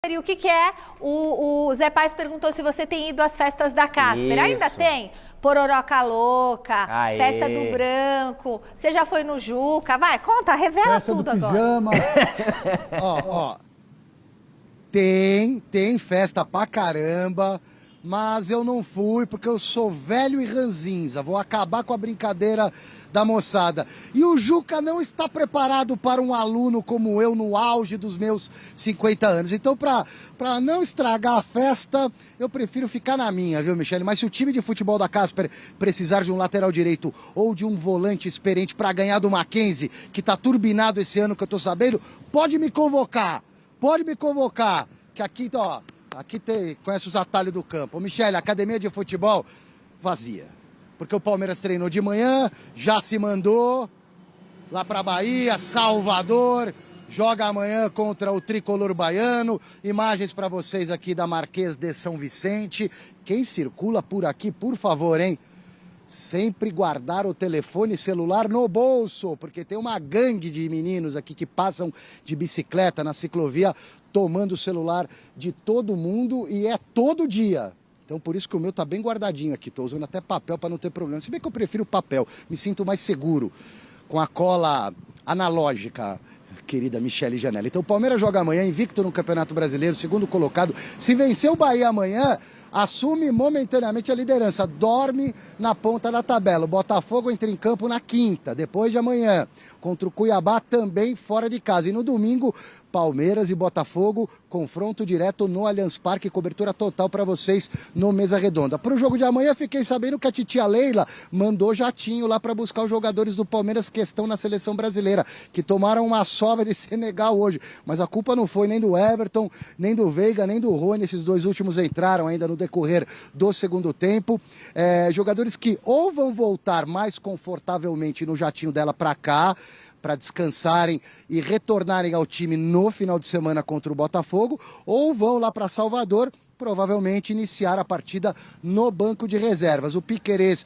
E o que é? O Zé Paz perguntou se você tem ido às festas da Casper. Isso. Ainda tem? Pororoca Louca, Aê. Festa do Branco. Você já foi no Juca? Vai, conta, revela Festa tudo do agora. pijama. Ó, tem festa pra caramba, mas eu não fui porque eu sou velho e ranzinza. Vou acabar com a brincadeira da moçada. E o Juca não está preparado para um aluno como eu no auge dos meus 50 anos. Então, pra não estragar a festa, eu prefiro ficar na minha, viu, Michele? Mas se o time de futebol da Casper precisar de um lateral direito ou de um volante experiente para ganhar do Mackenzie, que tá turbinado esse ano que eu tô sabendo, pode me convocar. Pode me convocar. Que aqui, ó, conhece os atalhos do campo. Michele, academia de futebol vazia. Porque o Palmeiras treinou de manhã, já se mandou lá para Bahia, Salvador, joga amanhã contra o tricolor baiano. Imagens para vocês aqui da Marquês de São Vicente. Quem circula por aqui, por favor, hein? Sempre guardar o telefone celular no bolso, porque tem uma gangue de meninos aqui que passam de bicicleta na ciclovia tomando o celular de todo mundo e é todo dia. Então, por isso que o meu tá bem guardadinho aqui. Tô usando até papel para não ter problema. Se bem que eu prefiro papel, me sinto mais seguro com a cola analógica, querida Michele Janela. Então, o Palmeiras joga amanhã, invicto no Campeonato Brasileiro, segundo colocado. Se vencer o Bahia amanhã, assume momentaneamente a liderança, dorme na ponta da tabela. O Botafogo entra em campo na quinta, depois de amanhã, contra o Cuiabá também fora de casa. E no domingo, Palmeiras e Botafogo, confronto direto no Allianz Parque, cobertura total para vocês no Mesa Redonda. Para o jogo de amanhã, fiquei sabendo que a titia Leila mandou jatinho lá para buscar os jogadores do Palmeiras que estão na seleção brasileira, que tomaram uma sova de Senegal hoje. Mas a culpa não foi nem do Everton, nem do Veiga, nem do Rony. Esses dois últimos entraram ainda no decorrer do segundo tempo. Jogadores que ou vão voltar mais confortavelmente no jatinho dela para cá, para descansarem e retornarem ao time no final de semana contra o Botafogo, ou vão lá para Salvador, provavelmente iniciar a partida no banco de reservas. O Piquerez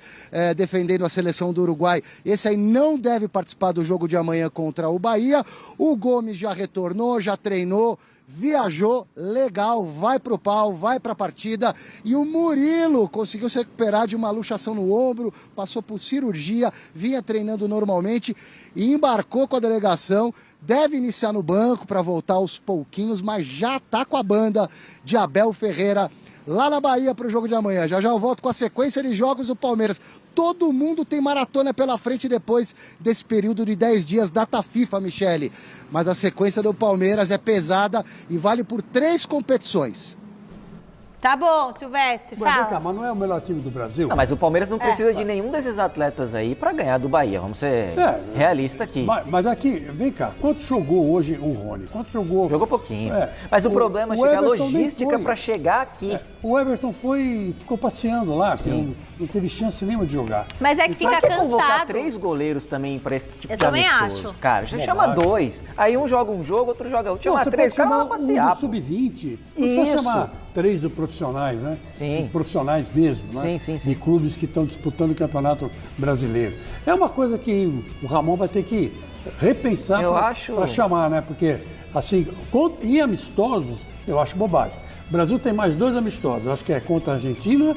defendendo a seleção do Uruguai, esse aí não deve participar do jogo de amanhã contra o Bahia. O Gomes já retornou, já treinou, viajou, legal, vai pro pau, vai pra partida. E o Murilo conseguiu se recuperar de uma luxação no ombro, passou por cirurgia, vinha treinando normalmente e embarcou com a delegação. Deve iniciar no banco para voltar aos pouquinhos, mas já tá com a banda de Abel Ferreira lá na Bahia para o jogo de amanhã. Já eu volto com a sequência de jogos do Palmeiras. Todo mundo tem maratona pela frente depois desse período de 10 dias, data FIFA, Michele. Mas a sequência do Palmeiras é pesada e vale por 3 competições. Tá bom, Silvestre, Mas vem fala. cá, mas não é o melhor time do Brasil? Não, mas o Palmeiras não precisa de nenhum desses atletas aí para ganhar do Bahia. Vamos ser realistas aqui. Mas aqui, vem cá, quanto jogou hoje o Rony? Quanto jogou? Jogou pouquinho. Mas o problema é chegar a logística para chegar aqui. O Everton ficou passeando lá, não teve chance nenhuma de jogar. Mas é que fica Pra que convocar cansado. 3 goleiros também para esse tipo Eu de também amistoso? acho. Cara, já chama 2. Aí um joga um jogo, outro joga outro. Chama 3, o cara vai passear. Um do sub-20. Não precisa chamar 3 do profissionais, né? Sim. De profissionais mesmo, né? Sim. De clubes que estão disputando o Campeonato Brasileiro. É uma coisa que o Ramon vai ter que repensar para chamar, né? Porque, assim, em amistosos, eu acho bobagem. O Brasil tem mais 2 amistosos. Acho que é contra a Argentina,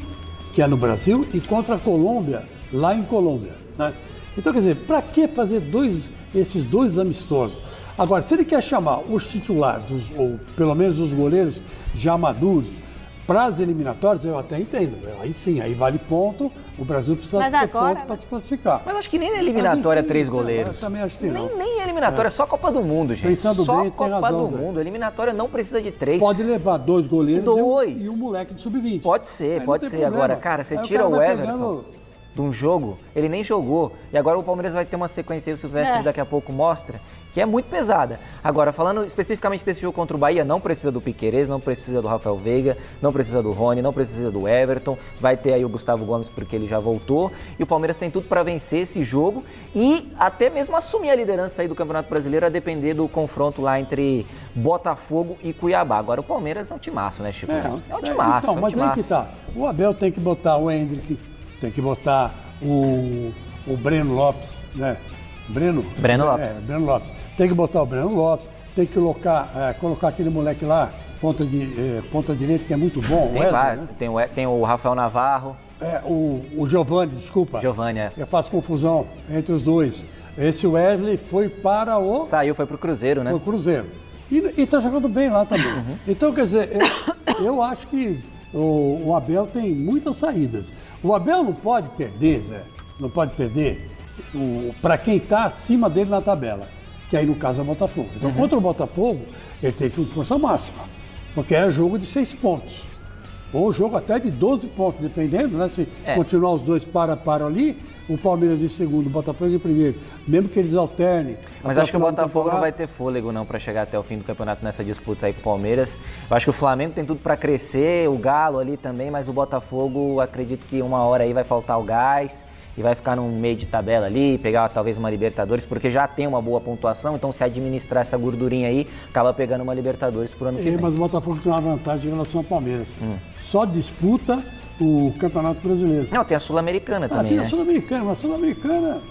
que é no Brasil, e contra a Colômbia, lá em Colômbia, né? Então, quer dizer, para que fazer esses 2 amistosos? Agora, se ele quer chamar os titulares, ou pelo menos os goleiros já maduros, para as eliminatórias, eu até entendo. Aí sim, aí vale ponto, o Brasil precisa ter ponto para se classificar. Mas acho que nem na eliminatória 3 goleiros. Eu também acho que não. Nem eliminatória, só Copa do Mundo, gente. Pensando só bem, tem Copa razão, do Zé. Mundo. Eliminatória não precisa de 3. Pode levar 2 goleiros Dois. E um moleque de sub-20. Pode ser, Aí pode não tem ser. problema. Agora, cara, você Aí tira cara o vai Everton pegando- de um jogo, ele nem jogou. E agora o Palmeiras vai ter uma sequência aí, o Silvestre daqui a pouco mostra, que é muito pesada. Agora, falando especificamente desse jogo contra o Bahia, não precisa do Piquerez, não precisa do Rafael Veiga, não precisa do Rony, não precisa do Everton. Vai ter aí o Gustavo Gomes, porque ele já voltou. E o Palmeiras tem tudo para vencer esse jogo e até mesmo assumir a liderança aí do Campeonato Brasileiro, a depender do confronto lá entre Botafogo e Cuiabá. Agora, o Palmeiras é um timaço, né, Chico? É um timaço, então, mas aí que tá. O Abel tem que botar o Hendrick, tem que botar o Breno Lopes, né? Breno Lopes. Breno Lopes. Tem que botar o Breno Lopes, tem que colocar aquele moleque lá, ponta direita, que é muito bom. Tem, Wesley, né? Tem o Rafael Navarro. O Giovani, desculpa. Giovani, Eu faço confusão entre os dois. Esse Wesley foi para o... Foi pro Cruzeiro, né? Pro Cruzeiro. E está jogando bem lá também. Então, quer dizer, eu acho que o Abel tem muitas saídas. O Abel não pode perder, Zé. Não pode perder para quem está acima dele na tabela. Que aí, no caso, é o Botafogo. Então, contra o Botafogo, ele tem que ir com força máxima. Porque é jogo de 6 pontos. Ou jogo até de 12 pontos, dependendo, né? Se continuar os dois para ali, o Palmeiras em segundo, o Botafogo em primeiro. Mesmo que eles alternem. Mas acho que o Botafogo não vai ter fôlego não para chegar até o fim do campeonato nessa disputa aí com o Palmeiras. Eu acho que o Flamengo tem tudo para crescer, o Galo ali também, mas o Botafogo, acredito que uma hora aí vai faltar o gás e vai ficar no meio de tabela ali, pegar talvez uma Libertadores, porque já tem uma boa pontuação, então se administrar essa gordurinha aí, acaba pegando uma Libertadores pro ano que vem. Mas o Botafogo tem uma vantagem em relação ao Palmeiras. Só disputa o Campeonato Brasileiro. Não, tem a Sul-Americana também, tem né? a Sul-Americana, mas a Sul-Americana...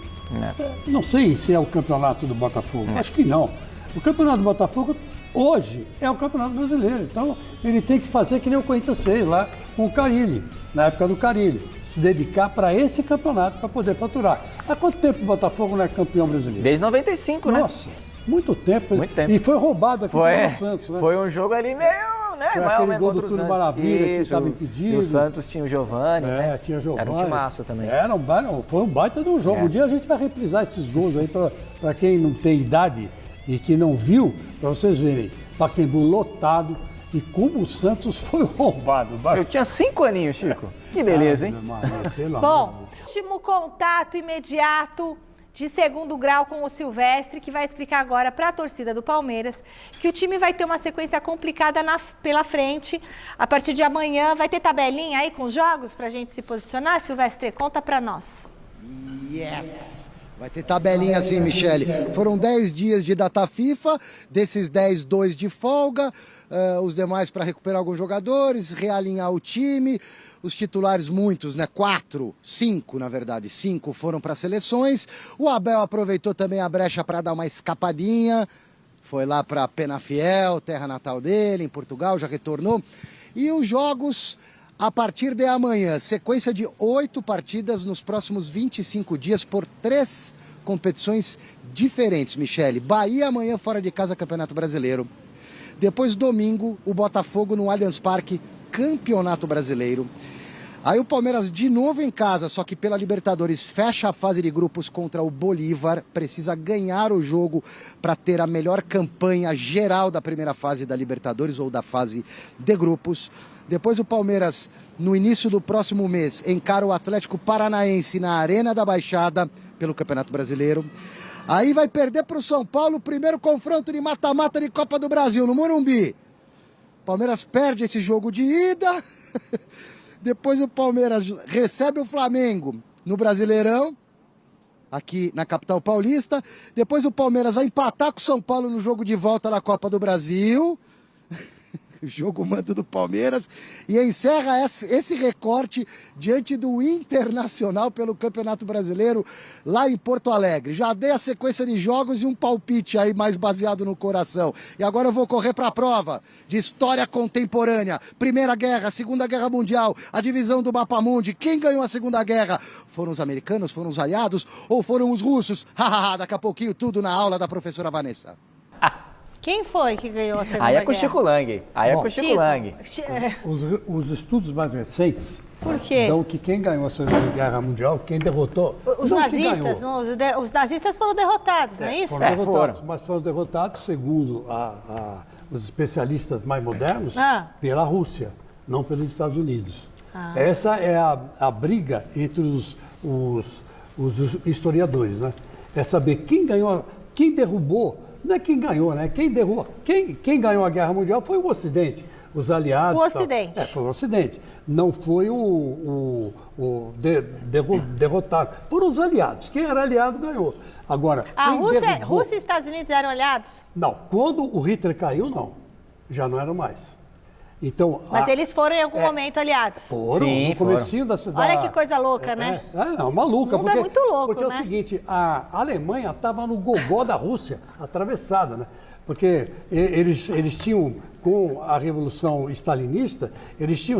não sei se é o campeonato do Botafogo, acho que não. O campeonato do Botafogo, hoje, é o Campeonato Brasileiro, então ele tem que fazer que nem o Corinthians fez lá com o Carille, na época do Carille. Se dedicar para esse campeonato para poder faturar. Há quanto tempo o Botafogo não é campeão brasileiro? Desde 95, né? Nossa, muito tempo. Muito tempo. E foi roubado aqui pelo Santos, né? Foi um jogo ali meio, né? Foi aquele gol do Túlio Maravilha que estava impedido. E o Santos tinha o Giovani, né? Tinha Giovani. Era um timaço também. Foi um baita de um jogo. Um dia a gente vai reprisar esses gols aí para quem não tem idade e que não viu, para vocês verem. Pacaembu lotado. E como o Santos foi roubado. Eu tinha 5 aninhos, Chico. Que beleza, hein? Bom, último contato imediato de segundo grau com o Silvestre, que vai explicar agora para a torcida do Palmeiras que o time vai ter uma sequência complicada pela frente. A partir de amanhã vai ter tabelinha aí com os jogos para a gente se posicionar. Silvestre, conta para nós. Yes! Vai ter tabelinha assim, Michele. Foram 10 dias de data FIFA, desses 10, 2 de folga, os demais para recuperar alguns jogadores, realinhar o time. Os titulares, muitos, né? 5 na verdade, 5 foram para seleções. O Abel aproveitou também a brecha para dar uma escapadinha. Foi lá para Penafiel, terra natal dele, em Portugal, já retornou. E os jogos... A partir de amanhã, sequência de 8 partidas nos próximos 25 dias por 3 competições diferentes, Michele. Bahia amanhã fora de casa, Campeonato Brasileiro. Depois, domingo, o Botafogo no Allianz Parque, Campeonato Brasileiro. Aí o Palmeiras de novo em casa, só que pela Libertadores fecha a fase de grupos contra o Bolívar. Precisa ganhar o jogo para ter a melhor campanha geral da primeira fase da Libertadores ou da fase de grupos. Depois o Palmeiras, no início do próximo mês, encara o Atlético Paranaense na Arena da Baixada, pelo Campeonato Brasileiro. Aí vai perder para o São Paulo o primeiro confronto de mata-mata de Copa do Brasil, no Morumbi. O Palmeiras perde esse jogo de ida. Depois o Palmeiras recebe o Flamengo no Brasileirão, aqui na capital paulista. Depois o Palmeiras vai empatar com o São Paulo no jogo de volta da Copa do Brasil. Jogo mando do Palmeiras, e encerra esse recorte diante do Internacional pelo Campeonato Brasileiro lá em Porto Alegre. Já dei a sequência de jogos e um palpite aí mais baseado no coração. E agora eu vou correr para a prova de história contemporânea. Primeira Guerra, Segunda Guerra Mundial, a divisão do Mapamundi. Quem ganhou a Segunda Guerra? Foram os americanos, foram os aliados ou foram os russos? Daqui a pouquinho tudo na aula da professora Vanessa. Quem foi que ganhou a Segunda Guerra? Aí é com o Chico Lang. Os estudos mais recentes... Por quê? Então, que quem ganhou a Segunda Guerra Mundial, quem derrotou... Os nazistas, os nazistas foram derrotados, não é isso? Foram derrotados, mas foram derrotados, segundo os especialistas mais modernos, pela Rússia, não pelos Estados Unidos. Essa é a briga entre os historiadores, né? É saber quem ganhou, quem derrubou. Não é quem ganhou, né? Quem ganhou a Guerra Mundial foi o Ocidente, os aliados. O Ocidente. Foi o Ocidente. Não foi derrotado. Foram os aliados. Quem era aliado ganhou. Agora, Rússia e Estados Unidos eram aliados? Não. Quando o Hitler caiu, não. Já não eram mais. Então, mas eles foram em algum momento aliados? Foram, sim, no comecinho da cidade. Olha que coisa louca, né? Não, maluca. O mundo é muito louco, porque né? É o seguinte, a Alemanha estava no gogó da Rússia, atravessada, né? Porque eles tinham com a Revolução Stalinista, eles tinham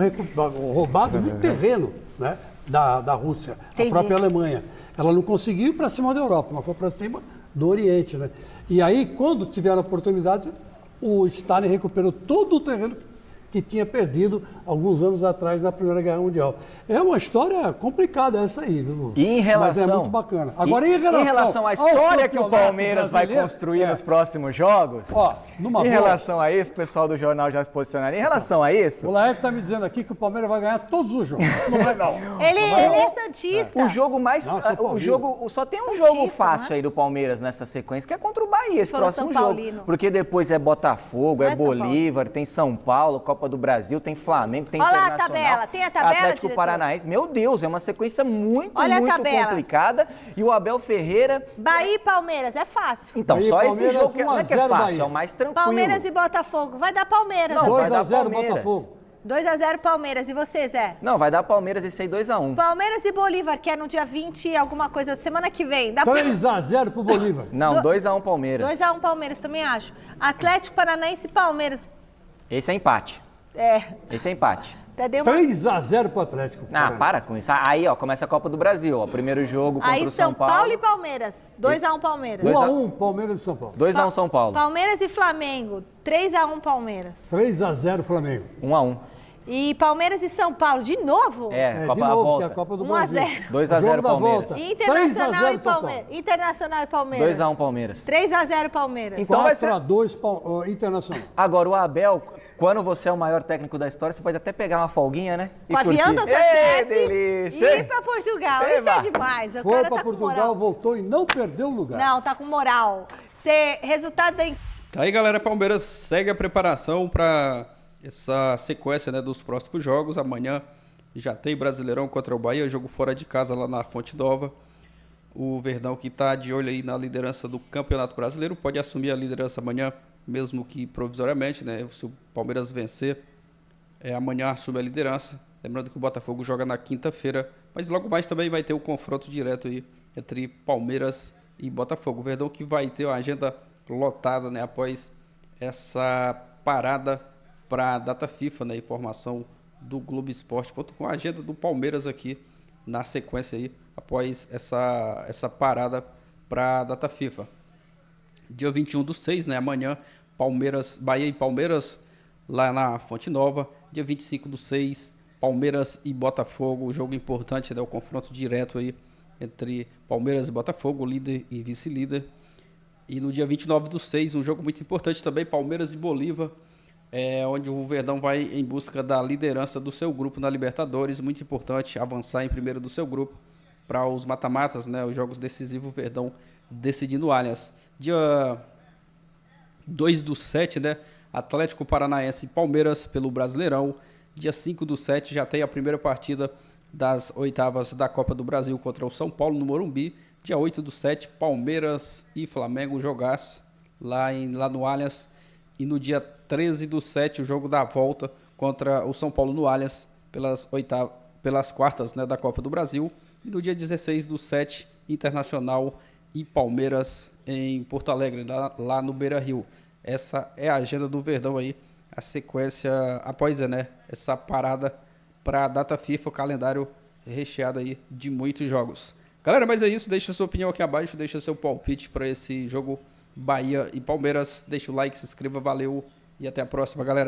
roubado muito terreno, né, da Rússia, a própria Alemanha. Ela não conseguiu ir para cima da Europa, mas foi para cima do Oriente, né? E aí, quando tiveram a oportunidade, o Stalin recuperou todo o terreno que tinha perdido alguns anos atrás na Primeira Guerra Mundial. É uma história complicada essa aí, viu? E em relação, mas é muito bacana. Agora, em relação à história que o Palmeiras vai construir nos próximos jogos, em relação a isso, o pessoal do jornal já se posicionaria. Em relação a isso... O Laerte está me dizendo aqui que o Palmeiras vai ganhar todos os jogos. Não vai, não. Ele é santista. O jogo mais... Só tem um jogo fácil aí do Palmeiras nessa sequência, que é contra o Bahia, esse próximo jogo. Porque depois é Botafogo, é Bolívar, tem São Paulo, Copa do Brasil, tem Flamengo, tem Internacional. Olha a tabela, tem a tabela, Atlético diretor? Paranaense. Meu Deus, é uma sequência muito complicada. E o Abel Ferreira... Bahia e Palmeiras, é fácil. Então, Bahia só Palmeiras, esse jogo que não é fácil, Bahia. é o mais tranquilo. Palmeiras e Botafogo, vai dar Palmeiras. Não, vai dar 2-0 Palmeiras. Botafogo. 2-0 Palmeiras. E você, Zé? Não, vai dar Palmeiras esse aí 2-1. Palmeiras e Bolívar, que é no dia 20, alguma coisa, semana que vem. 3-0 pro Bolívar. Não, 2-1 Palmeiras. 2-1 Palmeiras, também acho. Atlético Paranaense e Palmeiras. Esse é empate. Esse é empate. 3-0 pro Atlético. Para com isso. Aí, ó, começa a Copa do Brasil, ó. Primeiro jogo contra o São Paulo. Aí São Paulo e Palmeiras. 2-1 Palmeiras. 1-1 Palmeiras e São Paulo. 2-1 São Paulo. Palmeiras e Flamengo. 3-1 Palmeiras. 3-0 Flamengo. 1-1. E Palmeiras e São Paulo, de novo? Copa de novo, volta. que é a Copa do 1 Brasil. 0. 2-0 Palmeiras. E Internacional e São Paulo. Palmeiras. Internacional e Palmeiras. 2-1 Palmeiras. 3-0 Palmeiras. Então vai ser 4-2 Internacional. Agora, o Abel, quando você é o maior técnico da história, você pode até pegar uma folguinha, né? Com a avião da sua chefe delícia. e ir pra Portugal. Isso é demais. Foi pra Portugal, voltou e não perdeu o lugar. Não, tá com moral. Resultado da... Aí, galera, Palmeiras segue a preparação para essa sequência, né, dos próximos jogos. Amanhã já tem Brasileirão contra o Bahia, jogo fora de casa lá na Fonte Nova. O Verdão, que está de olho aí na liderança do Campeonato Brasileiro, pode assumir a liderança amanhã, mesmo que provisoriamente, né? Se o Palmeiras vencer, amanhã assume a liderança. Lembrando que o Botafogo joga na quinta-feira, mas logo mais também vai ter o confronto direto aí entre Palmeiras e Botafogo. O Verdão que vai ter uma agenda lotada, né, após essa parada para a data FIFA, né, informação do Globoesporte.com, a agenda do Palmeiras aqui na sequência aí, após essa parada para a data FIFA. Dia 21/6, né, amanhã, Bahia e Palmeiras lá na Fonte Nova. Dia 25/6, Palmeiras e Botafogo, jogo importante, né, o confronto direto aí entre Palmeiras e Botafogo, líder e vice-líder. E no dia 29/6, um jogo muito importante também, Palmeiras e Bolívar, onde o Verdão vai em busca da liderança do seu grupo na Libertadores. Muito importante avançar em primeiro do seu grupo para os mata-matas, né, os jogos decisivos, o Verdão decidindo o Allianz. Dia 2/7, né, Atlético Paranaense e Palmeiras pelo Brasileirão. Dia 5/7 já tem a primeira partida das oitavas da Copa do Brasil contra o São Paulo no Morumbi. Dia 8/7, Palmeiras e Flamengo, jogaço lá no Allianz. E no dia 13/7, o jogo da volta contra o São Paulo no Allianz pelas quartas, né, da Copa do Brasil. E no dia 16/7, Internacional e Palmeiras em Porto Alegre, lá no Beira-Rio. Essa é a agenda do Verdão aí, a sequência após, né, essa parada para a data FIFA, o calendário recheado aí de muitos jogos. Galera, mas é isso, deixa sua opinião aqui abaixo, deixa seu palpite para esse jogo Bahia e Palmeiras, deixa o like, se inscreva, valeu e até a próxima, galera.